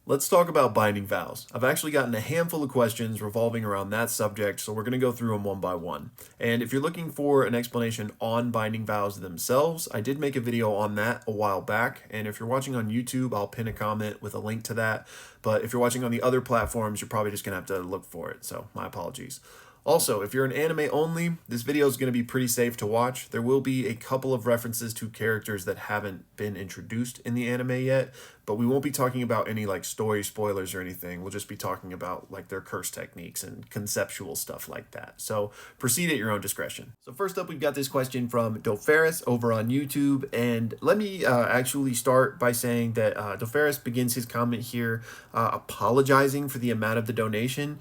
Let's talk about binding vows. I've actually gotten a handful of questions revolving around that subject, so we're going to go through them one by one. And if you're looking for an explanation on binding vows themselves, I did make a video on that a while back. And if you're watching on YouTube, I'll pin a comment with a link to that. But if you're watching on the other platforms, you're probably just going to have to look for it. So my apologies. Also, if you're an anime only, this video is going to be pretty safe to watch. There will be a couple of references to characters that haven't been introduced in the anime yet, but we won't be talking about any like story spoilers or anything. We'll just be talking about like their curse techniques and conceptual stuff like that. So proceed at your own discretion. So first up, we've got this question from Doferis over on YouTube, and let me actually start by saying that Doferis begins his comment here apologizing for the amount of the donation.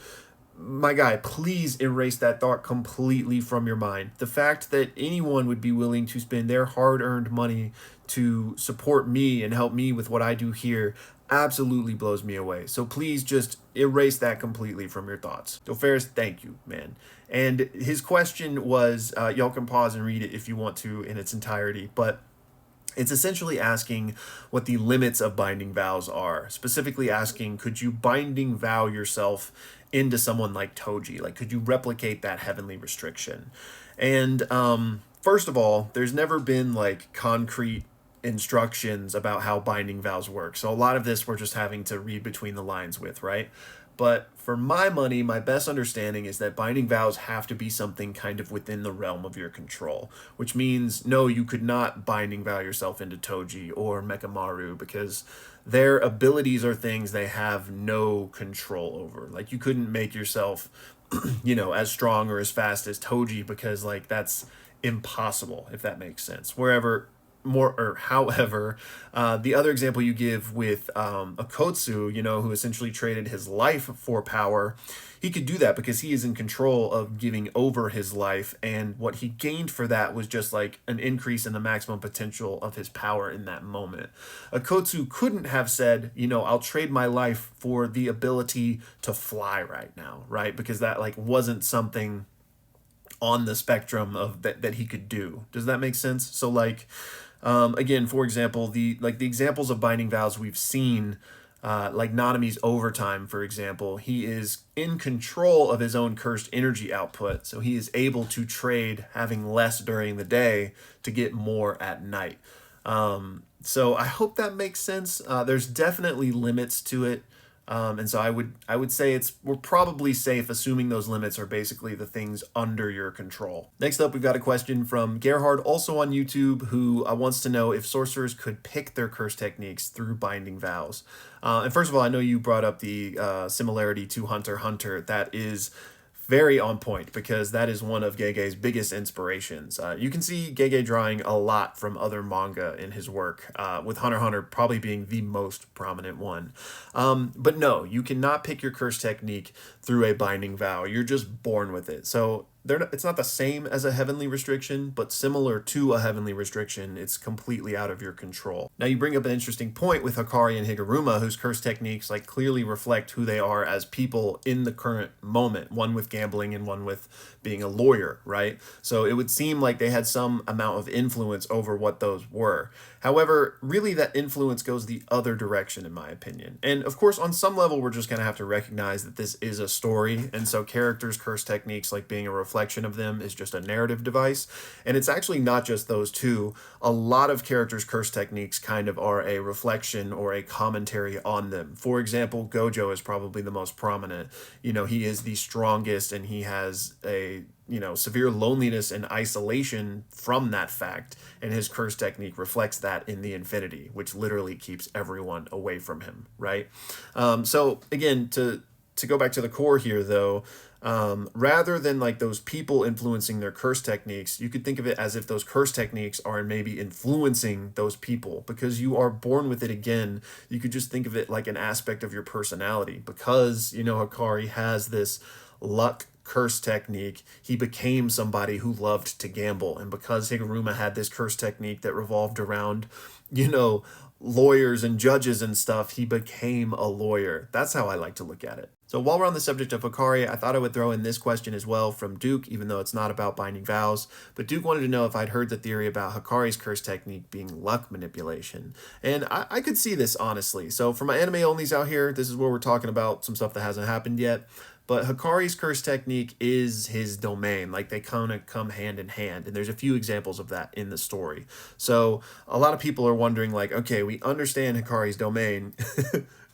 My guy, please erase that thought completely from your mind. The fact that anyone would be willing to spend their hard-earned money to support me and help me with what I do here absolutely blows me away. So please just erase that completely from your thoughts. So Ferris, thank you, man. And his question was, y'all can pause and read it if you want to in its entirety, but it's essentially asking what the limits of binding vows are. Specifically asking, could you binding vow yourself into someone like Toji? Like, could you replicate that heavenly restriction? And first of all, there's never been like concrete instructions about how binding vows work. So a lot of this we're just having to read between the lines with, right? But for my money, my best understanding is that binding vows have to be something kind of within the realm of your control, which means, no, you could not binding vow yourself into Toji or Mekamaru because their abilities are things they have no control over. Like, you couldn't make yourself, as strong or as fast as Toji because, like, that's impossible, if that makes sense. However, the other example you give with Akotsu, who essentially traded his life for power, he could do that because he is in control of giving over his life, and what he gained for that was just like an increase in the maximum potential of his power in that moment. Akotsu couldn't have said, I'll trade my life for the ability to fly right now, right? Because that like wasn't something on the spectrum of that he could do. Does that make sense? So like, again, for example, the examples of binding vows we've seen, like Nanami's overtime, for example, he is in control of his own cursed energy output. So he is able to trade having less during the day to get more at night. So I hope that makes sense. There's definitely limits to it. And so I would say we're probably safe assuming those limits are basically the things under your control. Next up, we've got a question from Gerhard, also on YouTube, who wants to know if sorcerers could pick their curse techniques through binding vows. And first of all, I know you brought up the similarity to Hunter x Hunter. That is very on point because that is one of Gege's biggest inspirations. You can see Gege drawing a lot from other manga in his work, with Hunter x Hunter probably being the most prominent one. But no, you cannot pick your curse technique through a binding vow. You're just born with it. So it's not the same as a heavenly restriction, but similar to a heavenly restriction, it's completely out of your control. Now you bring up an interesting point with Hikari and Higuruma, whose curse techniques like clearly reflect who they are as people in the current moment, one with gambling and one with being a lawyer, right? So it would seem like they had some amount of influence over what those were. However, really that influence goes the other direction, in my opinion. And of course, on some level, we're just going to have to recognize that this is a story. And so characters' curse techniques, like being a reflection of them, is just a narrative device. And it's actually not just those two. A lot of characters' curse techniques kind of are a reflection or a commentary on them. For example, Gojo is probably the most prominent. He is the strongest and he has a severe loneliness and isolation from that fact, and his curse technique reflects that in the infinity, which literally keeps everyone away from him, right? So again, to go back to the core here, though, rather than like those people influencing their curse techniques, you could think of it as if those curse techniques are maybe influencing those people because you are born with it. Again, you could just think of it like an aspect of your personality because, Hikari has this luck curse technique, he became somebody who loved to gamble. And because Higuruma had this curse technique that revolved around, lawyers and judges and stuff, he became a lawyer. That's how I like to look at it. So while we're on the subject of Hikari, I thought I would throw in this question as well from Duke, even though it's not about binding vows. But Duke wanted to know if I'd heard the theory about Hikari's curse technique being luck manipulation. And I could see this, honestly. So for my anime onlys out here, this is where we're talking about some stuff that hasn't happened yet. But Hikari's curse technique is his domain. Like, they kind of come hand in hand. And there's a few examples of that in the story. So a lot of people are wondering, like, okay, we understand Hikari's domain.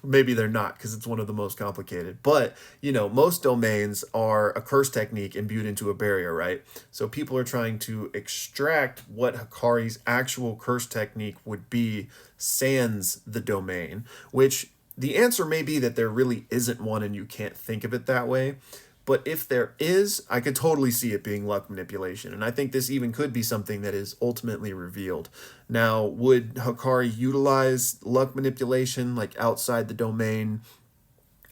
Maybe they're not, because it's one of the most complicated. But, most domains are a curse technique imbued into a barrier, right? So people are trying to extract what Hikari's actual curse technique would be sans the domain, which the answer may be that there really isn't one and you can't think of it that way. But if there is, I could totally see it being luck manipulation. And I think this even could be something that is ultimately revealed. Now, would Hikari utilize luck manipulation like outside the domain?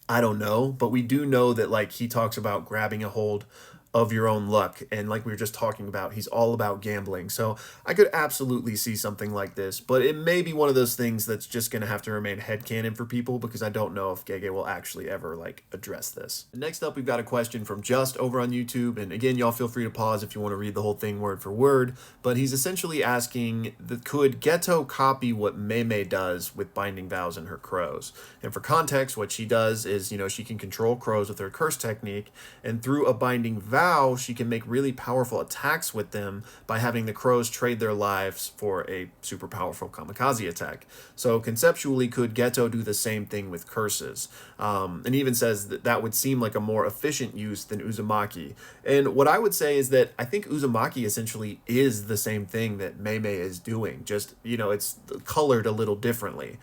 I don't know. But we do know that like he talks about grabbing a hold of your own luck. And like we were just talking about, he's all about gambling. So I could absolutely see something like this, but it may be one of those things that's just going to have to remain headcanon for people, because I don't know if Gege will actually ever like address this. Next up, we've got a question from Just over on YouTube. And again, y'all feel free to pause if you want to read the whole thing word for word, but he's essentially asking, could Ghetto copy what Mei does with binding vows and her crows? And for context, what she does is, she can control crows with her curse technique, and through a binding vow, she can make really powerful attacks with them by having the crows trade their lives for a super powerful kamikaze attack. So conceptually, could Ghetto do the same thing with curses? And even says that would seem like a more efficient use than Uzumaki. And what I would say is that I think Uzumaki essentially is the same thing that Mei is doing, just, it's colored a little differently.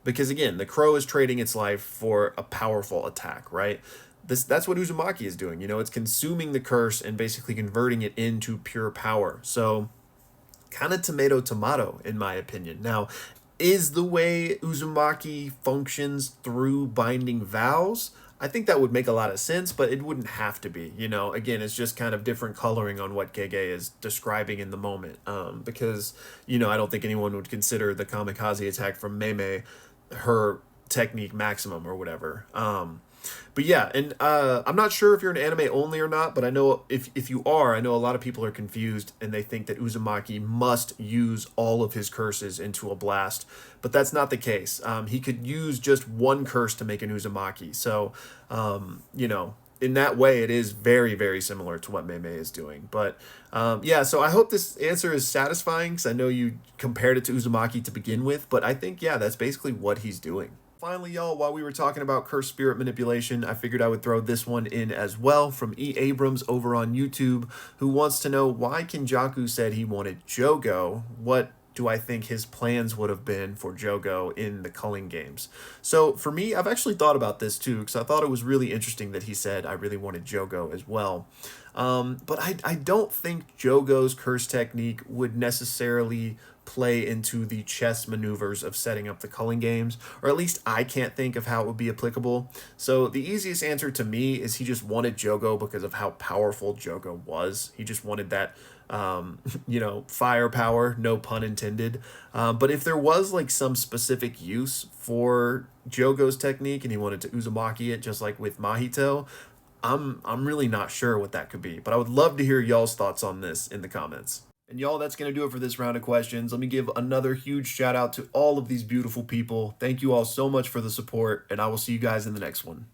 Because again, the crow is trading its life for a powerful attack, right? That's what Uzumaki is doing. It's consuming the curse and basically converting it into pure power. So kind of tomato, in my opinion. Now, is the way Uzumaki functions through binding vows? I think that would make a lot of sense, but it wouldn't have to be. Again, it's just kind of different coloring on what Gege is describing in the moment. Because, I don't think anyone would consider the kamikaze attack from Mei her technique maximum or whatever. But yeah, and I'm not sure if you're an anime only or not, but I know if you are, I know a lot of people are confused and they think that Uzumaki must use all of his curses into a blast, but that's not the case. He could use just one curse to make an Uzumaki. So, in that way, it is very, very similar to what Mei is doing. But yeah, so I hope this answer is satisfying, because I know you compared it to Uzumaki to begin with, but I think, yeah, that's basically what he's doing. Finally, y'all, while we were talking about cursed spirit manipulation, I figured I would throw this one in as well from E. Abrams over on YouTube, who wants to know why Kenjaku said he wanted Jogo. What do I think his plans would have been for Jogo in the culling games? So for me, I've actually thought about this too, because I thought it was really interesting that he said I really wanted Jogo as well. But I don't think Jogo's curse technique would necessarily play into the chess maneuvers of setting up the culling games, or at least I can't think of how it would be applicable. So the easiest answer to me is he just wanted Jogo because of how powerful Jogo was. He just wanted that firepower, no pun intended. But if there was like some specific use for Jogo's technique and he wanted to Uzumaki it just like with Mahito, I'm really not sure what that could be. But I would love to hear y'all's thoughts on this in the comments. And y'all, that's going to do it for this round of questions. Let me give another huge shout out to all of these beautiful people. Thank you all so much for the support, and I will see you guys in the next one.